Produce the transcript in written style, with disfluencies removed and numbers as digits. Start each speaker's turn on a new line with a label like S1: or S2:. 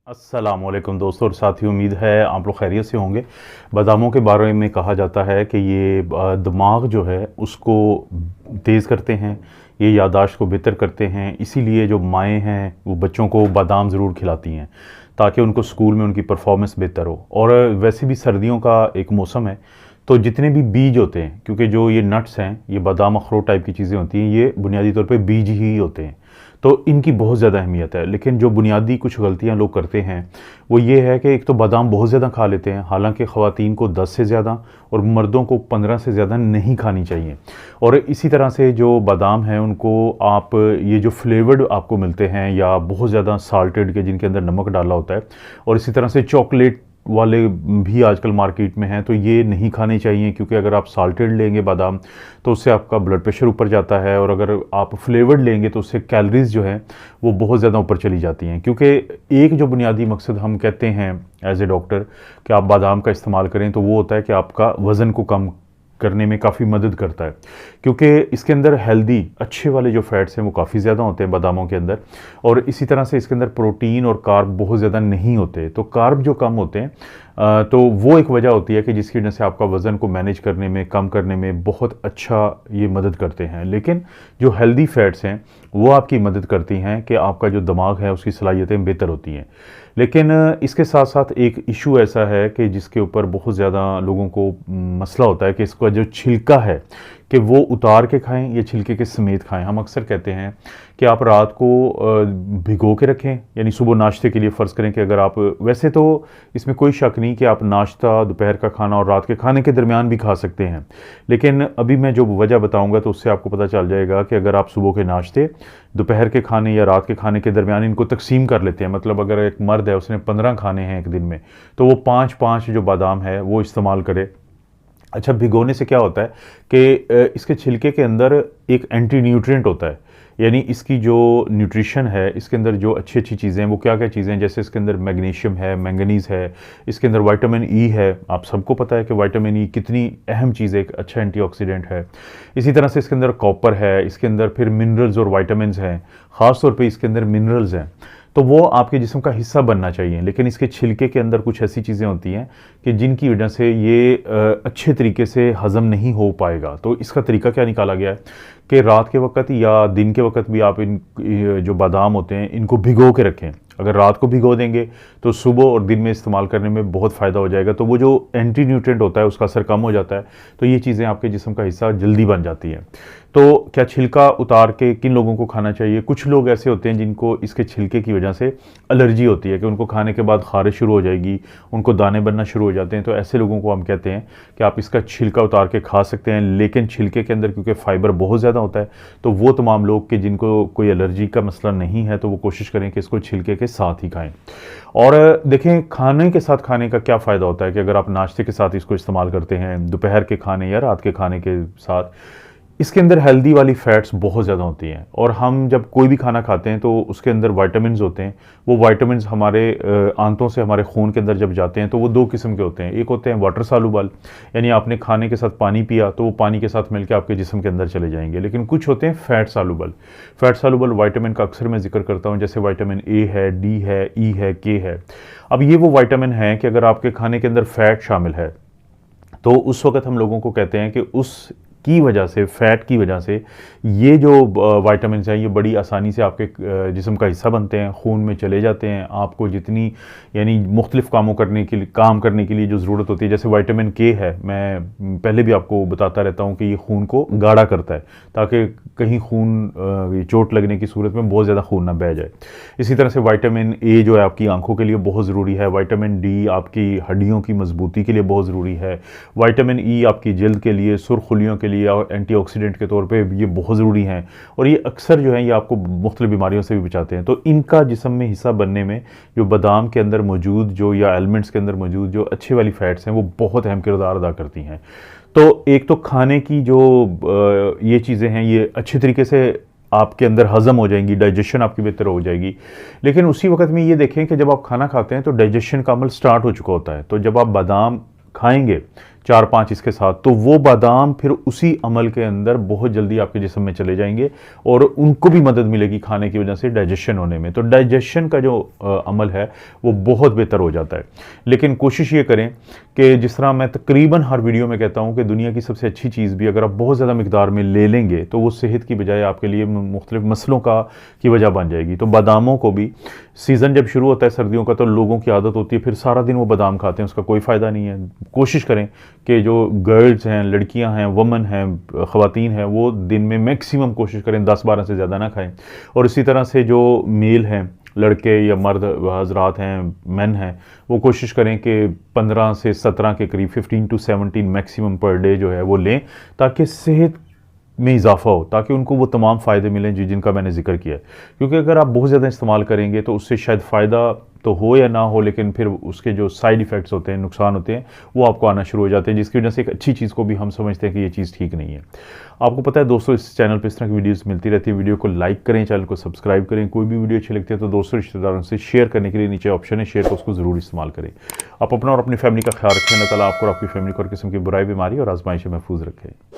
S1: अस्सलामुअलैकुम दोस्तों और साथियों, उम्मीद है आप लोग खैरियत से होंगे। बादामों के बारे में कहा जाता है कि ये दिमाग जो है उसको तेज़ करते हैं, ये याददाश्त को बेहतर करते हैं। इसीलिए जो माएँ हैं वो बच्चों को बादाम ज़रूर खिलाती हैं ताकि उनको स्कूल में उनकी परफॉर्मेंस बेहतर हो। और वैसे भी सर्दियों का एक मौसम है, तो जितने भी बीज होते हैं, क्योंकि जो ये नट्स हैं, ये बादाम अखरोट टाइप की चीज़ें होती हैं, ये बुनियादी तौर पे बीज ही होते हैं, तो इनकी बहुत ज़्यादा अहमियत है। लेकिन जो बुनियादी कुछ गलतियां लोग करते हैं वो ये है कि एक तो बादाम बहुत ज़्यादा खा लेते हैं, हालांकि ख़वातीन को 10 से ज़्यादा और मर्दों को 15 से ज़्यादा नहीं खानी चाहिए। और इसी तरह से जो बादाम हैं उनको आप ये जो फ्लेवर्ड आपको मिलते हैं या बहुत ज़्यादा साल्टेड के जिनके अंदर नमक डाला होता है, और इसी तरह से चॉकलेट वाले भी आजकल मार्केट में हैं, तो ये नहीं खाने चाहिए, क्योंकि अगर आप साल्टेड लेंगे बादाम तो उससे आपका ब्लड प्रेशर ऊपर जाता है, और अगर आप फ्लेवर्ड लेंगे तो उससे कैलोरीज जो है वो बहुत ज़्यादा ऊपर चली जाती हैं। क्योंकि एक जो बुनियादी मकसद हम कहते हैं एज ए डॉक्टर कि आप बादाम का इस्तेमाल करें, तो वो होता है कि आपका वज़न को कम करने में काफ़ी मदद करता है, क्योंकि इसके अंदर हेल्दी अच्छे वाले जो फैट्स हैं वो काफ़ी ज़्यादा होते हैं बादामों के अंदर। और इसी तरह से इसके अंदर प्रोटीन और कार्ब बहुत ज़्यादा नहीं होते, तो कार्ब जो कम होते हैं तो वो एक वजह होती है कि जिसकी वजह से आपका वज़न को मैनेज करने में, कम करने में बहुत अच्छा ये मदद करते हैं। लेकिन जो हेल्दी फैट्स हैं वो आपकी मदद करती हैं कि आपका जो दिमाग है उसकी सलाहियतें बेहतर होती हैं। लेकिन इसके साथ साथ एक इशू ऐसा है कि जिसके ऊपर बहुत ज़्यादा लोगों को मसला होता है कि इसका जो छिलका है कि वो उतार के खाएं या छिलके के समेत खाएं। हम अक्सर कहते हैं कि आप रात को भिगो के रखें, यानी सुबह नाश्ते के लिए फ़र्ज़ करें कि अगर आप, वैसे तो इसमें कोई शक नहीं कि आप नाश्ता, दोपहर का खाना और रात के खाने के दरमियान भी खा सकते हैं। लेकिन अभी मैं जो वजह बताऊंगा तो उससे आपको पता चल जाएगा कि अगर आप सुबह के नाश्ते, दोपहर के खाने या रात के खाने के दरमियान इनको तकसीम कर लेते हैं, मतलब अगर एक मर्द है उसने 15 खाने हैं एक दिन में, तो वो 5-5 जो बादाम है वो इस्तेमाल करे। अच्छा, भिगोने से क्या होता है कि इसके छिलके के अंदर एक एंटी न्यूट्रिएंट होता है, यानी इसकी जो न्यूट्रिशन है, इसके अंदर जो अच्छी अच्छी चीज़ें हैं वो क्या क्या चीज़ें हैं, जैसे इसके अंदर मैग्नीशियम है, मैंगनीज़ है, इसके अंदर विटामिन ई है। आप सबको पता है कि विटामिन ई कितनी अहम चीज़ है, एक अच्छा एंटीऑक्सीडेंट है। इसी तरह से इसके अंदर कॉपर है, इसके अंदर फिर मिनरल्स और विटामिन्स हैं, ख़ास तौर पे इसके अंदर मिनरल्स हैं, तो वो आपके जिस्म का हिस्सा बनना चाहिए। लेकिन इसके छिलके के अंदर कुछ ऐसी चीज़ें होती हैं कि जिनकी वजह से ये अच्छे तरीके से हज़म नहीं हो पाएगा। तो इसका तरीका क्या निकाला गया है कि रात के वक्त या दिन के वक्त भी आप इन जो बादाम होते हैं इनको भिगो के रखें। अगर रात को भिगो देंगे तो सुबह और दिन में इस्तेमाल करने में बहुत फ़ायदा हो जाएगा, तो वो जो एंटी न्यूट्रिएंट होता है उसका असर कम हो जाता है, तो ये चीज़ें आपके जिस्म का हिस्सा जल्दी बन जाती हैं। तो क्या छिलका उतार के किन लोगों को खाना चाहिए? कुछ लोग ऐसे होते हैं जिनको इसके छिलके की वजह से एलर्जी होती है कि उनको खाने के बाद खारिश शुरू हो जाएगी, उनको दाने बनना शुरू हो जाते हैं, तो ऐसे लोगों को हम कहते हैं कि आप इसका छिलका उतार के खा सकते हैं। लेकिन छिलके के अंदर क्योंकि फ़ाइबर बहुत ज़्यादा होता है, तो वो तमाम लोग कि जिनको कोई एलर्जी का मसला नहीं है तो वो कोशिश करें कि इसको छिलके के साथ ही खाएं। और देखें, खाने के साथ खाने का क्या फ़ायदा होता है कि अगर आप नाश्ते के साथ इसको इस्तेमाल करते हैं, दोपहर के खाने या रात के खाने के साथ, इसके अंदर हेल्दी वाली फ़ैट्स बहुत ज़्यादा होती हैं। और हम जब कोई भी खाना खाते हैं तो उसके अंदर विटामिन्स होते हैं, वो विटामिन्स हमारे आंतों से हमारे खून के अंदर जब जाते हैं तो वो दो किस्म के होते हैं। एक होते हैं वाटर सालुबल, यानी आपने खाने के साथ पानी पिया तो वो पानी के साथ मिलकर आपके जिस्म के अंदर चले जाएंगे। लेकिन कुछ होते हैं fat soluble. Fat soluble vitamin का अक्सर मैं जिक्र करता हूँ, जैसे विटामिन ए है, डी है, ई है, के है। अब ये वो विटामिन हैं कि अगर आपके खाने के अंदर फ़ैट शामिल है तो उस वक्त हम लोगों को कहते हैं कि उस की वजह से, फ़ैट की वजह से ये जो विटामिन्स हैं ये बड़ी आसानी से आपके जिस्म का हिस्सा बनते हैं, खून में चले जाते हैं। आपको जितनी, यानी मुख्तलिफ़ काम करने के लिए जो ज़रूरत होती है, जैसे विटामिन के है, मैं पहले भी आपको बताता रहता हूँ कि ये खून को गाढ़ा करता है ताकि कहीं खून चोट लगने की सूरत में बहुत ज़्यादा खून ना बह जाए। इसी तरह से विटामिन ए जो है आपकी आंखों के लिए बहुत ज़रूरी है। विटामिन डी आपकी हड्डियों की मजबूती के लिए बहुत ज़रूरी है। विटामिन ई आपकी जल्द के लिए, सुर्खुलियों के लिए और एंटीऑक्सीडेंट के तौर पे ये बहुत ज़रूरी हैं, और ये अक्सर जो है ये आपको मुख्तलिफ बीमारियों से भी बचाते हैं। तो इनका जिस्म में हिस्सा बनने में जो बादाम के अंदर मौजूद जो, या एलिमेंट्स के अंदर मौजूद जो अच्छी वाली फ़ैट्स हैं वो बहुत अहम किरदार अदा करती हैं। तो एक तो खाने की जो ये चीज़ें हैं ये अच्छी तरीके से आपके अंदर हज़म हो जाएंगी, डाइजेशन आपकी बेहतर हो जाएगी। लेकिन उसी वक्त में ये देखें कि जब आप खाना खाते हैं तो डाइजेशन का अमल स्टार्ट हो चुका होता है, तो जब आप बादाम खाएंगे 4-5 इसके साथ, तो वो बादाम फिर उसी अमल के अंदर बहुत जल्दी आपके जिस्म में चले जाएंगे और उनको भी मदद मिलेगी खाने की वजह से डाइजेशन होने में। तो डाइजेशन का जो अमल है वो बहुत बेहतर हो जाता है। लेकिन कोशिश ये करें कि जिस तरह मैं तकरीबन हर वीडियो में कहता हूँ कि दुनिया की सबसे अच्छी चीज़ भी अगर आप बहुत ज़्यादा मिकदार में ले लेंगे तो वो सेहत की बजाय आपके लिए मुख्तलिफ मसलों की वजह बन जाएगी। तो बादामों को भी सीज़न जब शुरू होता है सर्दियों का तो लोगों की आदत होती है फिर सारा दिन वो बादाम खाते हैं, उसका कोई फ़ायदा नहीं है। कोशिश करें कि जो गर्ल्स हैं, लड़कियां हैं, वुमेन हैं, ख़वातीन हैं, वो दिन में मैक्सिमम कोशिश करें 10-12 से ज़्यादा ना खाएं। और इसी तरह से जो मेल हैं, लड़के या मर्द हजरात हैं, मेन हैं, वो कोशिश करें कि 15 से 17 के करीब 15 to 17 मैक्सिमम पर डे जो है वो लें, ताकि सेहत में इजाफा हो, ताकि उनको वो तमाम फ़ायदे मिलें जिनका मैंने जिक्र किया है। क्योंकि अगर आप बहुत ज़्यादा इस्तेमाल करेंगे तो उससे शायद फ़ायदा तो हो या ना हो, लेकिन फिर उसके जो साइड इफ़ेक्ट्स होते हैं, नुकसान होते हैं, वो आपको आना शुरू हो जाते हैं, जिसकी वजह से एक अच्छी चीज़ को भी हम समझते हैं कि ये चीज़ ठीक नहीं है। आपको पता है दोस्तों, इस चैनल पर इस तरह की वीडियोज़ मिलती रहती है। वीडियो को लाइक करें, चैनल को सब्सक्राइब करें। कोई भी वीडियो अच्छी लगती है तो दोस्तों रिश्तेदारों से शेयर करने के लिए नीचे ऑप्शन है शेयर का, उसको ज़रूर इस्तेमाल करें। आप अपना और अपनी फैमिली का ख्याल रखें। अल्लाह ताला आपको और आपकी फैमिली को हर किस्म की बुराई, बीमारी और आजमाइश से महफूज रखें।